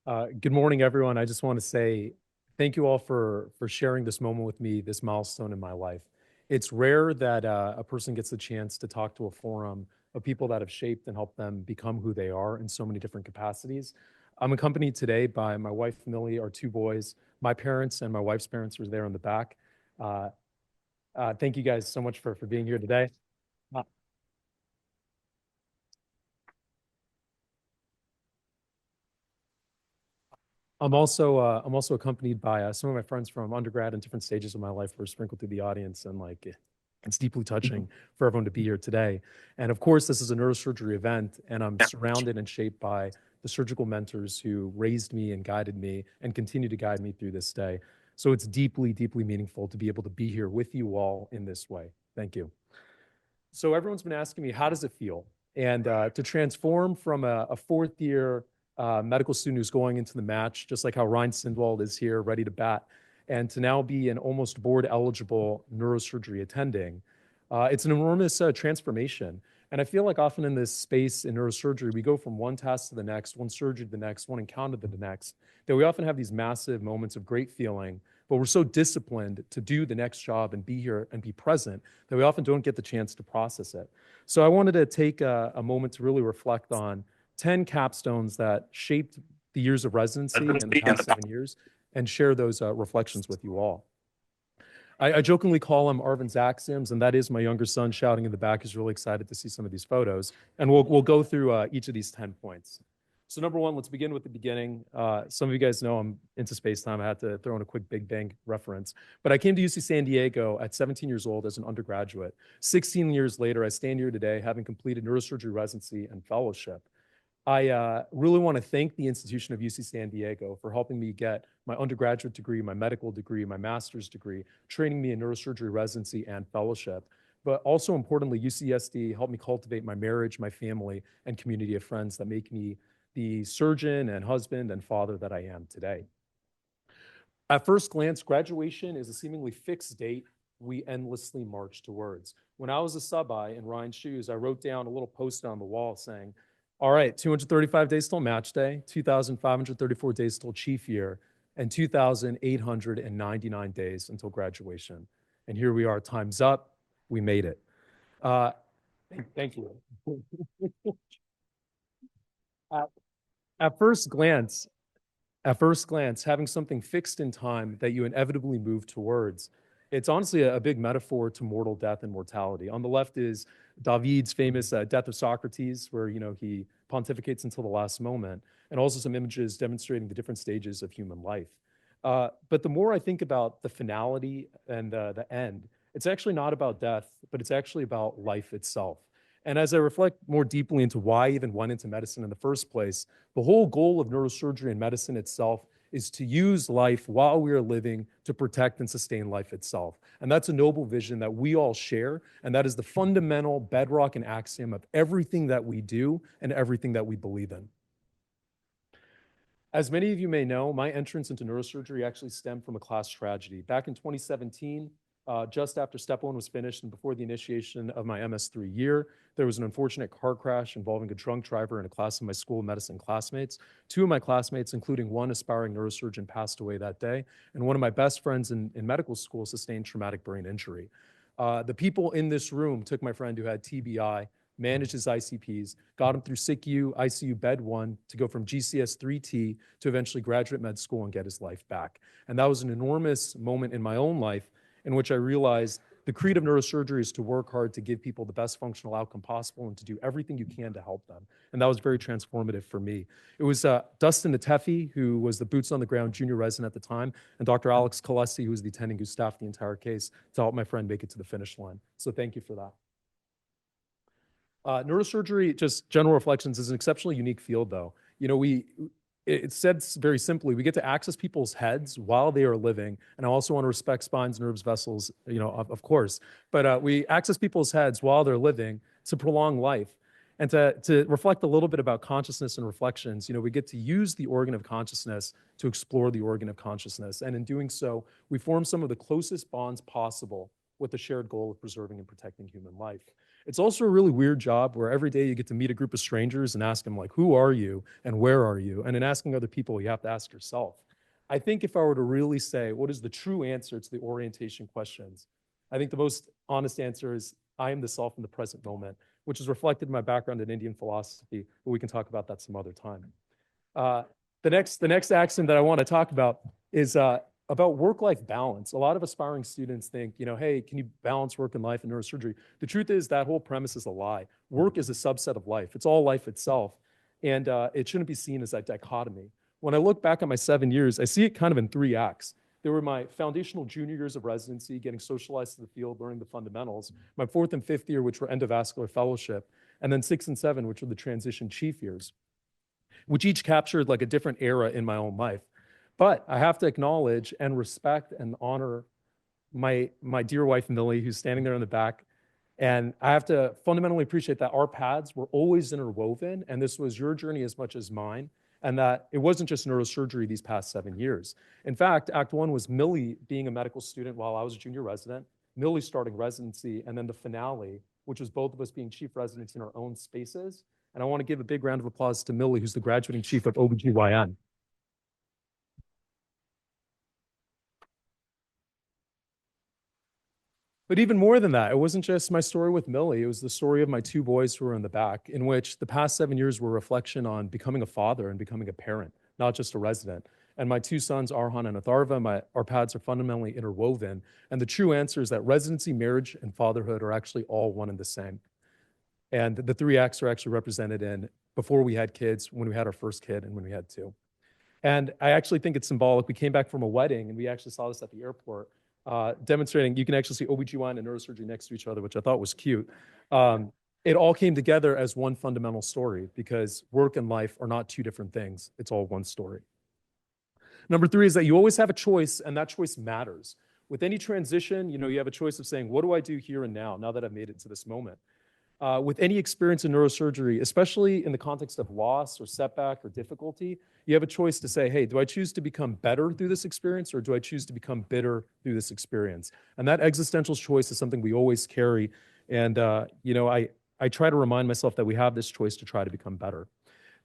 Good morning, everyone. I just want to say thank you all for sharing this moment with me, this milestone in my life. It's rare that a person gets the chance to talk to a forum of people that have shaped and helped them become who they are in so many different capacities. I'm accompanied today by my wife, Millie, our two boys, my parents, and my wife's parents were there in the back. Uh, thank you guys so much for being here today. Uh, I'm also accompanied by some of my friends from undergrad and different stages of my life who are sprinkled through the audience, and it's deeply touching for everyone to be here today. And of course, this is a neurosurgery event, and I'm surrounded and shaped by the surgical mentors who raised me and guided me and continue to guide me through this day. So it's deeply, deeply meaningful to be able to be here with you all in this way. Thank you. So everyone's been asking me, how does it feel? And to transform from a fourth year medical student who's going into the match, just like how Ryan Sindwald is here, ready to bat, and to now be an almost board eligible neurosurgery attending, it's an enormous transformation. And I feel like often in this space in neurosurgery, we go from one task to the next, one surgery to the next, one encounter to the next, that we often have these massive moments of great feeling, but we're so disciplined to do the next job and be here and be present that we often don't get the chance to process it. So I wanted to take a moment to really reflect on 10 capstones that shaped the years of residency in the past 7 years and share those reflections with you all. I jokingly call them Arvin's Axioms, and that is my younger son shouting in the back is really excited to see some of these photos. And we'll go through each of these 10 points. So number one, let's begin with the beginning. Some of you guys know I'm into space time. I had to throw in a quick Big Bang reference. But I came to UC San Diego at 17 years old as an undergraduate. 16 years later, I stand here today having completed neurosurgery residency and fellowship. I really want to thank the institution of UC San Diego for helping me get my undergraduate degree, my medical degree, my master's degree, training me in neurosurgery residency and fellowship. But also importantly, UCSD helped me cultivate my marriage, my family, and community of friends that make me the surgeon and husband and father that I am today. At first glance, graduation is a seemingly fixed date we endlessly march towards. When I was a sub-I in Ryan's shoes, I wrote down a little post on the wall saying, all right, 235 days till match day, 2,534 days till chief year, and 2,899 days until graduation. And here we are, time's up, we made it. Thank you. At first glance, having something fixed in time that you inevitably move towards, it's honestly a big metaphor to mortal death and mortality. On the left is David's famous Death of Socrates, where he pontificates until the last moment, and also some images demonstrating the different stages of human life. But the more I think about the finality and the end, it's actually not about death, but it's actually about life itself. And as I reflect more deeply into why I even went into medicine in the first place, the whole goal of neurosurgery and medicine itself is to use life while we are living to protect and sustain life itself. And that's a noble vision that we all share. And that is the fundamental bedrock and axiom of everything that we do and everything that we believe in. As many of you may know, my entrance into neurosurgery actually stemmed from a class tragedy. Back in 2017, just after step one was finished and before the initiation of my MS3 year, there was an unfortunate car crash involving a drunk driver in a class of my school of medicine classmates. Two of my classmates, including one aspiring neurosurgeon, passed away that day, and one of my best friends in medical school sustained traumatic brain injury. The people in this room took my friend who had TBI, managed his ICPs, got him through SICU, ICU bed 1 to go from GCS 3T to eventually graduate med school and get his life back. And that was an enormous moment in my own life in which I realized the creed of neurosurgery is to work hard to give people the best functional outcome possible and to do everything you can to help them. And that was very transformative for me. It was Dustin Natefi, who was the boots on the ground junior resident at the time, and Dr. Alex Kalesi, who was the attending who staffed the entire case to help my friend make it to the finish line. So thank you for that. Neurosurgery, just general reflections, is an exceptionally unique field, though. It said very simply, we get to access people's heads while they are living. And I also want to respect spines, nerves, vessels, of course. But we access people's heads while they're living to prolong life. And to reflect a little bit about consciousness and reflections, we get to use the organ of consciousness to explore the organ of consciousness. And in doing so, we form some of the closest bonds possible with the shared goal of preserving and protecting human life. It's also a really weird job where every day you get to meet a group of strangers and ask them like, who are you and where are you? And in asking other people, you have to ask yourself. I think if I were to really say, what is the true answer to the orientation questions? I think the most honest answer is I am the self in the present moment, which is reflected in my background in Indian philosophy, but we can talk about that some other time. Uh, the next axiom that I want to talk about is about work-life balance. A lot of aspiring students think, hey, can you balance work and life in neurosurgery? The truth is that whole premise is a lie. Work is a subset of life. It's all life itself. And it shouldn't be seen as a dichotomy. When I look back at my 7 years, I see it kind of in 3 acts. There were my foundational junior years of residency, getting socialized to the field, learning the fundamentals, my 4th and 5th year, which were endovascular fellowship, and then 6 and 7, which were the transition chief years, which each captured like a different era in my own life. But I have to acknowledge and respect and honor my dear wife, Millie, who's standing there in the back. And I have to fundamentally appreciate that our paths were always interwoven, and this was your journey as much as mine, and that it wasn't just neurosurgery these past 7 years. In fact, Act One was Millie being a medical student while I was a junior resident, Millie starting residency, and then the finale, which was both of us being chief residents in our own spaces. And I want to give a big round of applause to Millie, who's the graduating chief of OBGYN. But even more than that, it wasn't just my story with Millie. It was the story of my 2 boys who were in the back, in which the past 7 years were a reflection on becoming a father and becoming a parent, not just a resident. And my 2 sons, Arvin and Arvin, our paths are fundamentally interwoven. And the true answer is that residency, marriage, and fatherhood are actually all one and the same. And the 3 acts are actually represented in before we had kids, when we had our first kid, and when we had 2. And I actually think it's symbolic. We came back from a wedding, and we actually saw this at the airport, demonstrating you can actually see OBGYN and neurosurgery next to each other, which I thought was cute. It all came together as one fundamental story because work and life are not 2 different things. It's all one story. Number 3 is that you always have a choice, and that choice matters. With any transition, you have a choice of saying, what do I do here and now that I've made it to this moment? With any experience in neurosurgery, especially in the context of loss or setback or difficulty, you have a choice to say, hey, do I choose to become better through this experience, or do I choose to become bitter through this experience? And that existential choice is something we always carry. And, I try to remind myself that we have this choice to try to become better.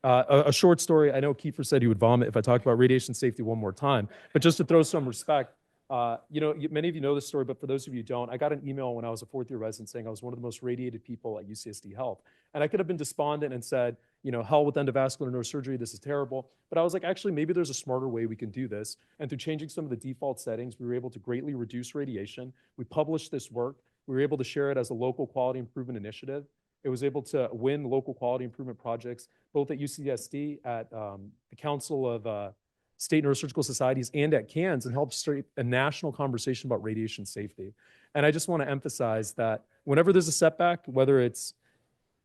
A short story, I know Kiefer said he would vomit if I talked about radiation safety one more time, but just to throw some respect, many of you know this story, but for those of you who don't, I got an email when I was a 4th year resident saying I was one of the most radiated people at UCSD Health. And I could have been despondent and said, hell with endovascular neurosurgery, this is terrible. But I was like, actually, maybe there's a smarter way we can do this. And through changing some of the default settings, we were able to greatly reduce radiation. We published this work. We were able to share it as a local quality improvement initiative. It was able to win local quality improvement projects, both at UCSD, at the Council of State Neurosurgical Societies, and at CANS, and help start a national conversation about radiation safety. And I just want to emphasize that whenever there's a setback, whether it's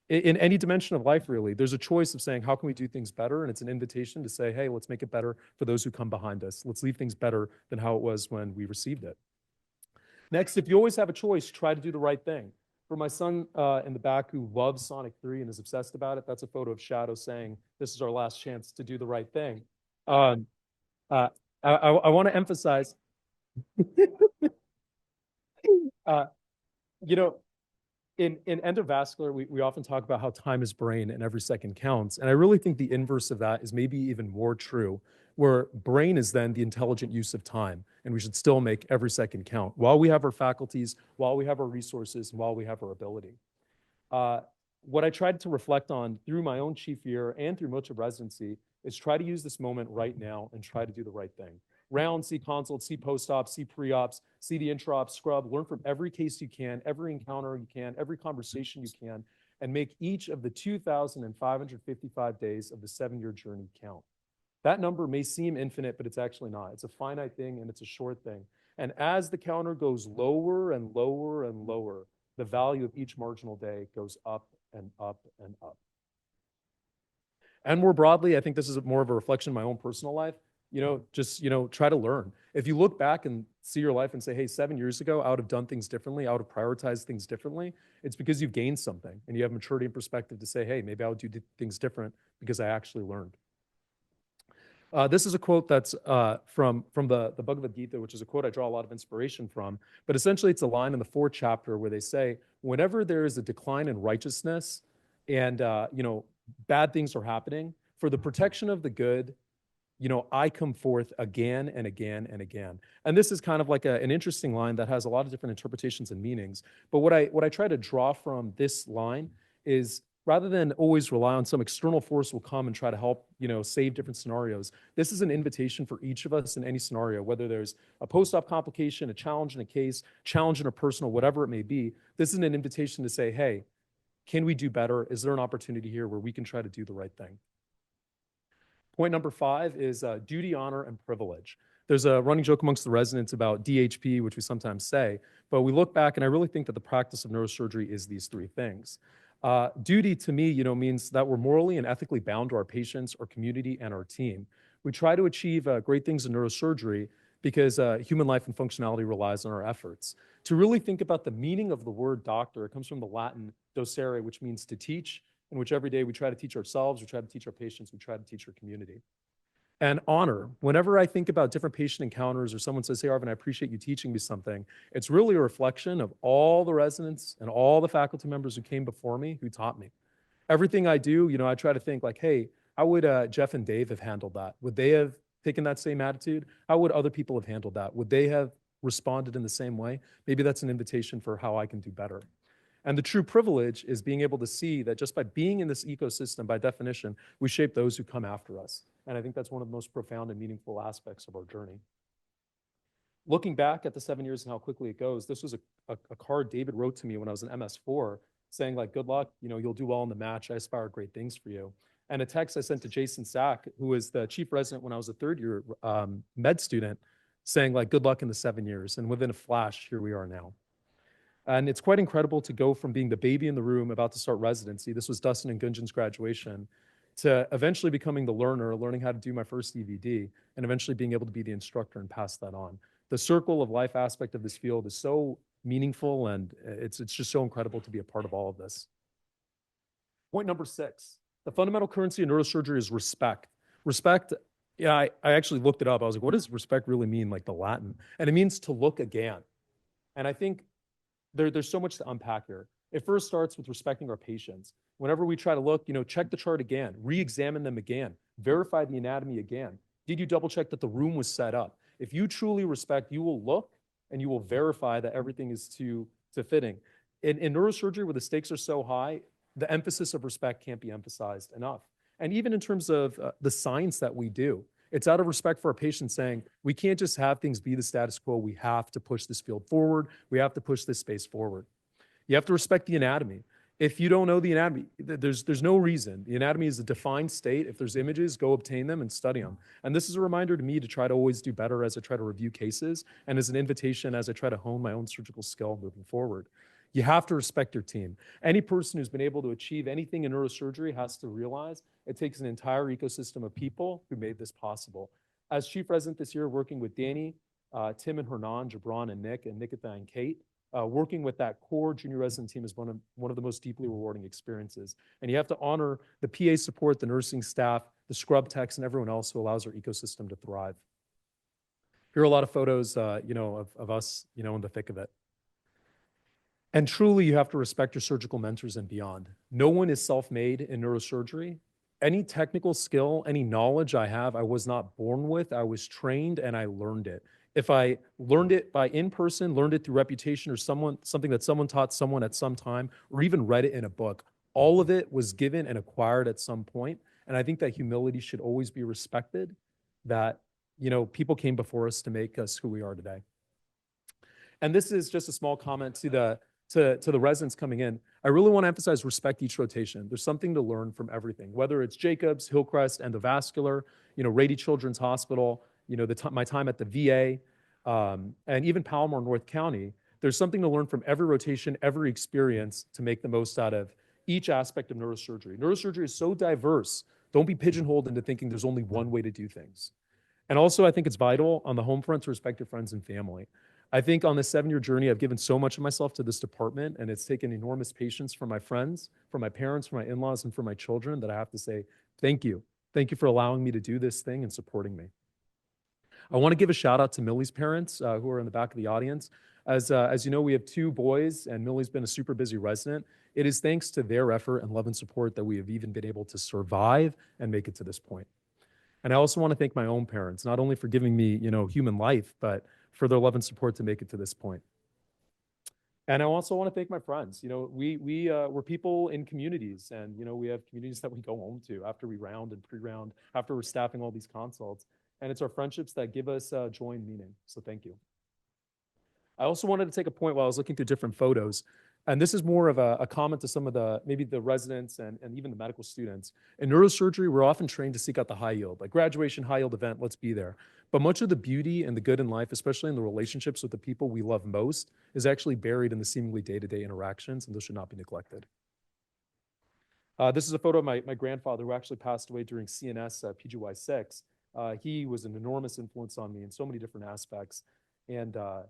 in any dimension of life, really, there's a choice of saying, how can we do things better? And it's an invitation to say, hey, let's make it better for those who come behind us. Let's leave things better than how it was when we received it. Next, if you always have a choice, try to do the right thing. For my son in the back who loves Sonic 3 and is obsessed about it, that's a photo of Shadow saying, this is our last chance to do the right thing. I want to emphasize, uh, you know, in endovascular, we often talk about how time is brain and every second counts. And I really think the inverse of that is maybe even more true, where brain is then the intelligent use of time. And we should still make every second count while we have our faculties, while we have our resources, and while we have our ability. What I tried to reflect on through my own chief year and through much of residency is try to use this moment right now and try to do the right thing. Round, see consult, see post-op, see pre-ops, see the intra-op scrub, learn from every case you can, every encounter you can, every conversation you can, and make each of the 2,555 days of the 7-year journey count. That number may seem infinite, but it's actually not. It's a finite thing and it's a short thing. And as the counter goes lower and lower and lower, the value of each marginal day goes up and up and up. And more broadly, I think this is more of a reflection of my own personal life. Just try to learn. If you look back and see your life and say, hey, 7 years ago, I would have done things differently, I would have prioritized things differently, it's because you've gained something and you have maturity and perspective to say, hey, maybe I would do things different because I actually learned. This is a quote that's from the Bhagavad Gita, which is a quote I draw a lot of inspiration from. But essentially, it's a line in the 4th chapter where they say, whenever there is a decline in righteousness and, bad things are happening, for the protection of the good, I come forth again and again and again. And this is kind of like an interesting line that has a lot of different interpretations and meanings. But what I try to draw from this line is rather than always rely on some external force will come and try to help, save different scenarios, this is an invitation for each of us in any scenario, whether there's a post-op complication, a challenge in a case, challenge in a personal, whatever it may be. This is an invitation to say, hey, can we do better? Is there an opportunity here where we can try to do the right thing? Point number 5 is duty, honor, and privilege. There's a running joke amongst the residents about DHP, which we sometimes say, but we look back and I really think that the practice of neurosurgery is these 3 things. Duty to me, means that we're morally and ethically bound to our patients, our community, and our team. We try to achieve great things in neurosurgery because human life and functionality relies on our efforts. To really think about the meaning of the word doctor, it comes from the Latin docere, which means to teach, in which every day we try to teach ourselves, we try to teach our patients, we try to teach our community. And honor, whenever I think about different patient encounters or someone says, hey, Arvin, I appreciate you teaching me something, it's really a reflection of all the residents and all the faculty members who came before me who taught me. Everything I do, I try to think like, hey, how would Jeff and Dave have handled that? Would they have taken that same attitude? How would other people have handled that? Would they have responded in the same way? Maybe that's an invitation for how I can do better. And the true privilege is being able to see that just by being in this ecosystem, by definition, we shape those who come after us. And I think that's one of the most profound and meaningful aspects of our journey. Looking back at the 7 years and how quickly it goes, this was a card David wrote to me when I was in MS4 saying like, good luck, you'll do well in the match. I aspire great things for you. And a text I sent to Jason Sack, who was the chief resident when I was a 3rd-year med student, saying like, good luck in the 7 years. And within a flash, here we are now. And it's quite incredible to go from being the baby in the room about to start residency. This was Dustin and Gunjan's graduation, to eventually becoming the learner, learning how to do my first EVD, and eventually being able to be the instructor and pass that on. The circle of life aspect of this field is so meaningful, and it's just so incredible to be a part of all of this. Point number 6, the fundamental currency in neurosurgery is respect. Respect, I actually looked it up. I was like, what does respect really mean, like the Latin? And it means to look again. And I think there's so much to unpack here. It first starts with respecting our patients. Whenever we try to look, check the chart again, re-examine them again, verify the anatomy again. Did you double check that the room was set up? If you truly respect, you will look and you will verify that everything is to fitting. In neurosurgery, where the stakes are so high, the emphasis of respect can't be emphasized enough. And even in terms of the science that we do, it's out of respect for our patients saying, we can't just have things be the status quo. We have to push this field forward. We have to push this space forward. You have to respect the anatomy. If you don't know the anatomy, there's no reason. The anatomy is a defined state. If there's images, go obtain them and study them. And this is a reminder to me to try to always do better as I try to review cases, and as an invitation as I try to hone my own surgical skill moving forward. You have to respect your team. Any person who's been able to achieve anything in neurosurgery has to realize it takes an entire ecosystem of people who made this possible. As chief resident this year, working with Danny, Tim and Hernan, Jabron and Nick, and Nikita and Kate, working with that core junior resident team is one of the most deeply rewarding experiences. And you have to honor the PA support, the nursing staff, the scrub techs, and everyone else who allows our ecosystem to thrive. Here are a lot of photos, of us, in the thick of it. And truly, you have to respect your surgical mentors and beyond. No one is self-made in neurosurgery. Any technical skill, any knowledge I have, I was not born with. I was trained and I learned it. If I learned it by in-person, learned it through reputation or something that someone taught someone at some time, or even read it in a book, all of it was given and acquired at some point. And I think that humility should always be respected, that, people came before us to make us who we are today. And this is just a small comment to the residents coming in. I really want to emphasize respect each rotation. There's something to learn from everything, whether it's Jacobs, Hillcrest, Endovascular, Rady Children's Hospital, my time at the VA, and even Palomar, North County. There's something to learn from every rotation, every experience to make the most out of each aspect of neurosurgery. Neurosurgery is so diverse. Don't be pigeonholed into thinking there's only one way to do things. And also, I think it's vital on the home front to respect your friends and family. I think on this 7-year journey, I've given so much of myself to this department, and it's taken enormous patience from my friends, from my parents, from my in-laws, and from my children that I have to say, thank you. Thank you for allowing me to do this thing and supporting me. I want to give a shout out to Millie's parents who are in the back of the audience. As you know, we have two boys, and Millie's been a super busy resident. It is thanks to their effort and love and support that we have even been able to survive and make it to this point. And I also want to thank my own parents, not only for giving me, human life, but for their love and support to make it to this point. And I also want to thank my friends. We're people in communities, and we have communities that we go home to after we round and pre-round, after we're staffing all these consults, and it's our friendships that give us joy and meaning. So thank you. I also wanted to take a point while I was looking through different photos, and this is more of a comment to some of maybe the residents and even the medical students. In neurosurgery, we're often trained to seek out the high yield, like graduation, high yield event, let's be there. But much of the beauty and the good in life, especially in the relationships with the people we love most, is actually buried in the seemingly day-to-day interactions, and those should not be neglected. This is a photo of my grandfather, who actually passed away during CNS PGY6. He was an enormous influence on me in so many different aspects. And I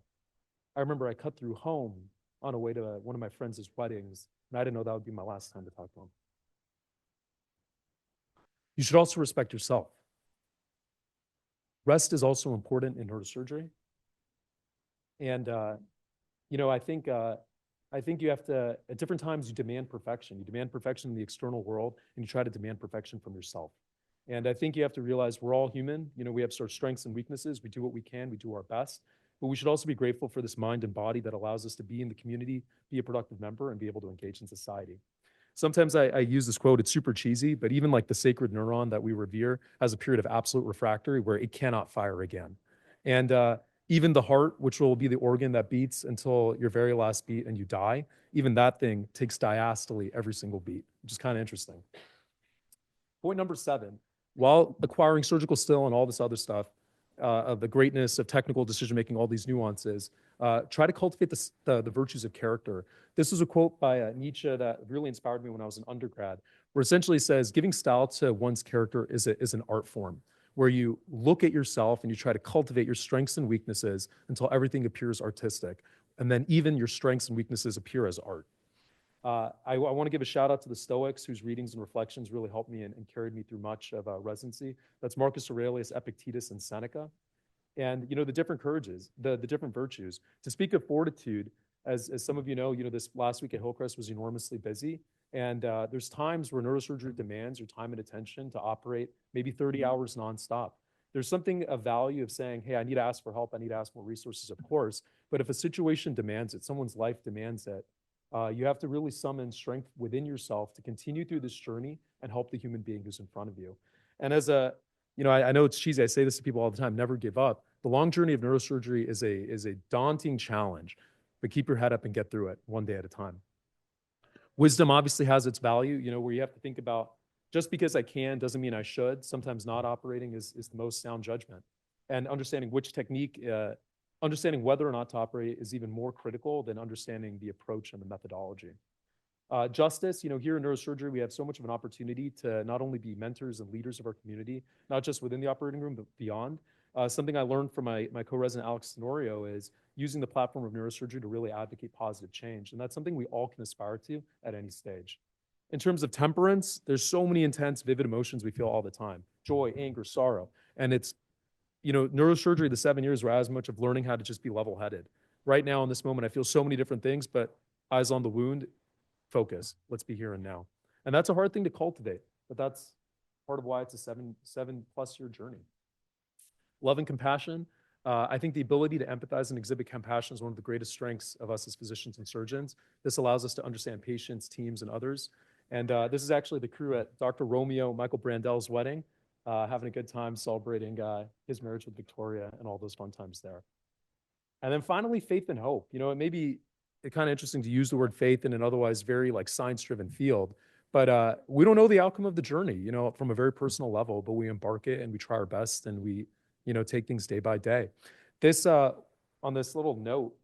remember I cut through home on a way to one of my friends' weddings, and I didn't know that would be my last time to talk to him. You should also respect yourself. Rest is also important in neurosurgery. And, I think you have to, at different times, you demand perfection. You demand perfection in the external world, and you try to demand perfection from yourself. And I think you have to realize we're all human. We have our strengths and weaknesses. We do what we can. We do our best. But we should also be grateful for this mind and body that allows us to be in the community, be a productive member, and be able to engage in society. Sometimes I use this quote, it's super cheesy, but even like the sacred neuron that we revere has a period of absolute refractory where it cannot fire again. And even the heart, which will be the organ that beats until your very last beat and you die, even that thing takes diastole every single beat, which is kind of interesting. Point number 7, while acquiring surgical skill and all this other stuff, of the greatness of technical decision-making, all these nuances, try to cultivate the virtues of character. This is a quote by Nietzsche that really inspired me when I was an undergrad, where essentially says, giving style to one's character is an art form, where you look at yourself and you try to cultivate your strengths and weaknesses until everything appears artistic. And then even your strengths and weaknesses appear as art. I want to give a shout out to the Stoics, whose readings and reflections really helped me and carried me through much of residency. That's Marcus Aurelius, Epictetus, and Seneca. And the different courages, the different virtues. To speak of fortitude, as some of you know, this last week at Hillcrest was enormously busy. And there's times where neurosurgery demands your time and attention to operate maybe 30 hours nonstop. There's something of value of saying, hey, I need to ask for help. I need to ask more resources, of course. But if a situation demands it, someone's life demands it, you have to really summon strength within yourself to continue through this journey and help the human being who's in front of you. And as I know it's cheesy, I say this to people all the time, never give up. The long journey of neurosurgery is a daunting challenge, but keep your head up and get through it one day at a time. Wisdom obviously has its value, where you have to think about, just because I can doesn't mean I should. Sometimes not operating is the most sound judgment. And understanding which technique, understanding whether or not to operate is even more critical than understanding the approach and the methodology. Justice, here in neurosurgery, we have so much of an opportunity to not only be mentors and leaders of our community, not just within the operating room, but beyond. Something I learned from my co-resident Alex Tenorio is using the platform of neurosurgery to really advocate positive change. And that's something we all can aspire to at any stage. In terms of temperance, there's so many intense, vivid emotions we feel all the time: joy, anger, sorrow. And it's, neurosurgery, the 7 years were as much of learning how to just be level-headed. Right now, in this moment, I feel so many different things, but eyes on the wound, focus. Let's be here and now. And that's a hard thing to cultivate, but that's part of why it's a seven plus year journey. Love and compassion. I think the ability to empathize and exhibit compassion is one of the greatest strengths of us as physicians and surgeons. This allows us to understand patients, teams, and others. And this is actually the crew at Dr. Romeo Michael Brandel's wedding, having a good time celebrating his marriage with Victoria and all those fun times there. And then finally, faith and hope. It may be kind of interesting to use the word faith in an otherwise very science-driven field, but we don't know the outcome of the journey, from a very personal level, but we embark it and we try our best and we, take things day by day. This, on this little note,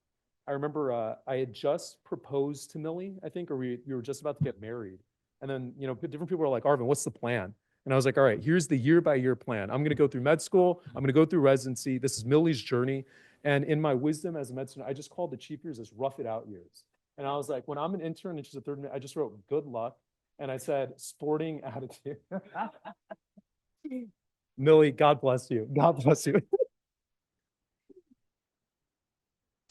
I remember I had just proposed to Millie, I think, or we were just about to get married. And then, different people were like, Arvin, what's the plan? And I was like, all right, here's the year-by-year plan. I'm going to go through med school. I'm going to go through residency. This is Millie's journey. And in my wisdom as a med student, I just called the cheap years as rough it out years. And I was like, when I'm an intern and she's a third, I just wrote good luck. And I said, sporting attitude. Millie, God bless you. God bless you.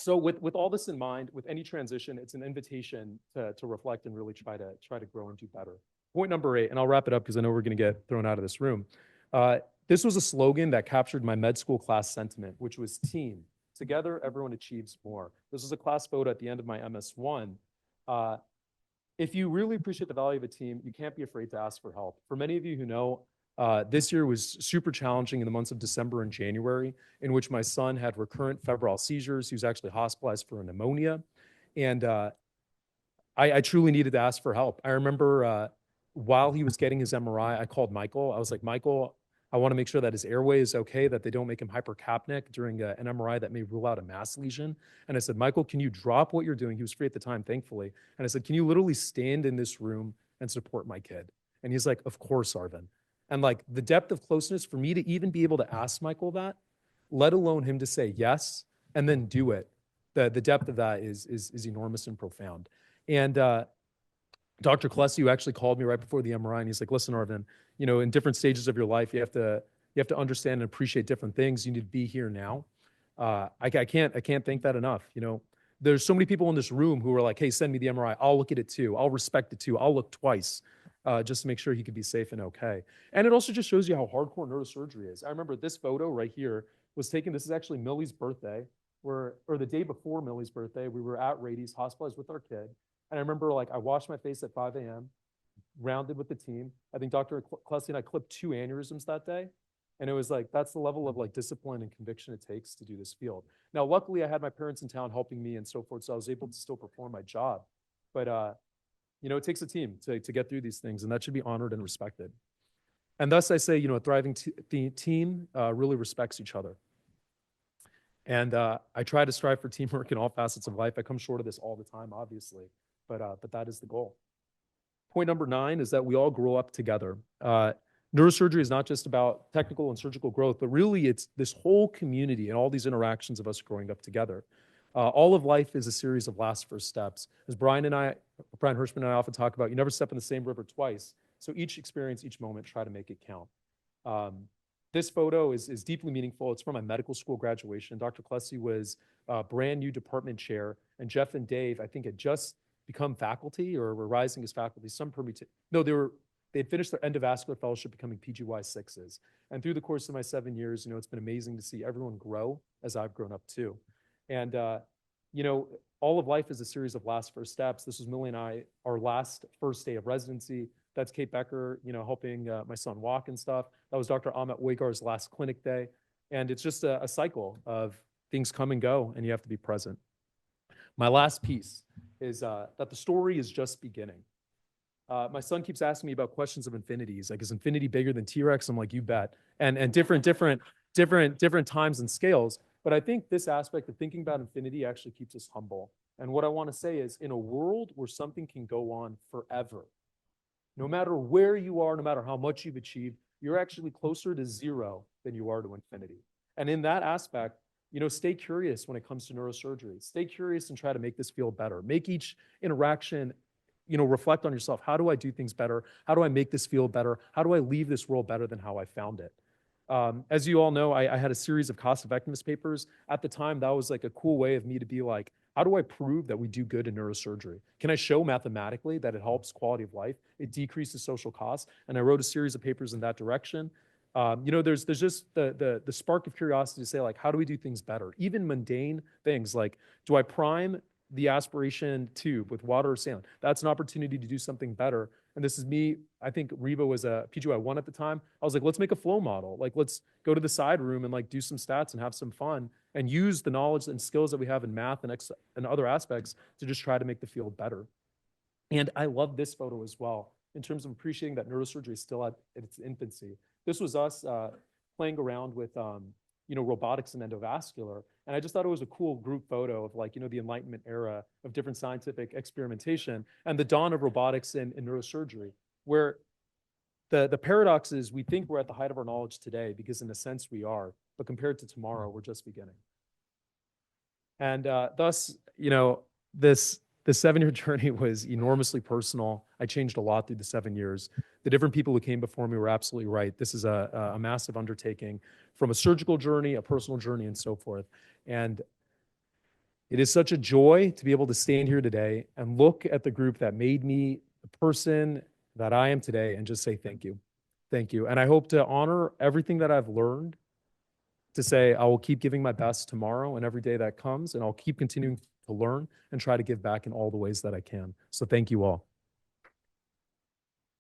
So with all this in mind, with any transition, it's an invitation to reflect and really try to grow and do better. Point number 8, and I'll wrap it up because I know we're going to get thrown out of this room. This was a slogan that captured my med school class sentiment, which was team. Together, everyone achieves more. This was a class photo at the end of my MS1. If you really appreciate the value of a team, you can't be afraid to ask for help. For many of you who know, this year was super challenging in the months of December and January, in which my son had recurrent febrile seizures. He was actually hospitalized for a pneumonia. And I truly needed to ask for help. I remember while he was getting his MRI, I called Michael. I was like, Michael, I want to make sure that his airway is okay, that they don't make him hypercapnic during an MRI that may rule out a mass lesion. And I said, Michael, can you drop what you're doing? He was free at the time, thankfully. And I said, can you literally stand in this room and support my kid? And he's like, of course, Arvin. And like the depth of closeness for me to even be able to ask Michael that, let alone him to say yes and then do it, the depth of that is enormous and profound. And Dr. Klesse actually called me right before the MRI, and he's like, listen, Arvin, you know, in different stages of your life, you have to understand and appreciate different things. You need to be here now. I can't thank that enough. You know, there's so many people in this room who are like, hey, send me the MRI. I'll look at it too. I'll respect it too. I'll look twice, just to make sure he could be safe and okay. And it also just shows you how hardcore neurosurgery is. I remember this photo right here was taken. This is actually Millie's birthday, or the day before Millie's birthday. We were at Rady's, hospitalized with our kid. And I remember, like, I washed my face at 5 a.m., rounded with the team. I think Dr. Klesse and I clipped 2 aneurysms that day. And it was like, that's the level of like discipline and conviction it takes to do this field. Now, luckily, I had my parents in town helping me and so forth, so I was able to still perform my job. But, you know, it takes a team to get through these things, and that should be honored and respected. And thus, I say, you know, a thriving team really respects each other. And I try to strive for teamwork in all facets of life. I come short of this all the time, obviously, but that is the goal. Point number 9 is that we all grow up together. Neurosurgery is not just about technical and surgical growth, but really it's this whole community and all these interactions of us growing up together. All of life is a series of last first steps. As Brian Hirschman and I often talk about, you never step in the same river twice. So each experience, each moment, try to make it count. This photo is deeply meaningful. It's from my medical school graduation. Dr. Klesse was a brand new department chair, and Jeff and Dave, I think, had just become faculty or were rising as faculty. They had finished their endovascular fellowship, becoming PGY6s. And through the course of my 7 years, you know, it's been amazing to see everyone grow as I've grown up too. And, you know, all of life is a series of last first steps. This was Millie and I, our last first day of residency. That's Kate Becker, you know, helping my son walk and stuff. That was Dr. Ahmet Uygar's last clinic day. And it's just a cycle of things come and go, and you have to be present. My last piece is that the story is just beginning. My son keeps asking me about questions of infinity. He's like, is infinity bigger than T-Rex? I'm like, you bet. And different times and scales. But I think this aspect of thinking about infinity actually keeps us humble. And what I want to say is, in a world where something can go on forever, no matter where you are, no matter how much you've achieved, you're actually closer to zero than you are to infinity. And in that aspect, you know, stay curious when it comes to neurosurgery. Stay curious and try to make this field better. Make each interaction, you know, reflect on yourself. How do I do things better? How do I make this field better? How do I leave this world better than how I found it? As you all know, I had a series of cost effectiveness papers. At the time, that was like a cool way of me to be like, how do I prove that we do good in neurosurgery? Can I show mathematically that it helps quality of life? It decreases social costs. And I wrote a series of papers in that direction. You know, there's just the spark of curiosity to say, like, how do we do things better? Even mundane things like, do I prime the aspiration tube with water or saline? That's an opportunity to do something better. And this is me. I think Reba was a PGY1 at the time. I was like, let's make a flow model. Like, let's go to the side room and like do some stats and have some fun and use the knowledge and skills that we have in math and other aspects to just try to make the field better. And I love this photo as well in terms of appreciating that neurosurgery is still at its infancy. This was us playing around with, you know, robotics and endovascular. And I just thought it was a cool group photo of, like, you know, the Enlightenment era of different scientific experimentation and the dawn of robotics in neurosurgery, where the paradox is we think we're at the height of our knowledge today because in a sense we are, but compared to tomorrow, we're just beginning. And thus, you know, the 7-year journey was enormously personal. I changed a lot through the 7 years. The different people who came before me were absolutely right. This is a massive undertaking from a surgical journey, a personal journey, and so forth. And It is such a joy to be able to stand here today and look at the group that made me the person that I am today and just say thank you. Thank you. And I hope to honor everything that I've learned, to say I will keep giving my best tomorrow and every day that comes, and I'll keep continuing to learn and try to give back in all the ways that I can. So thank you all.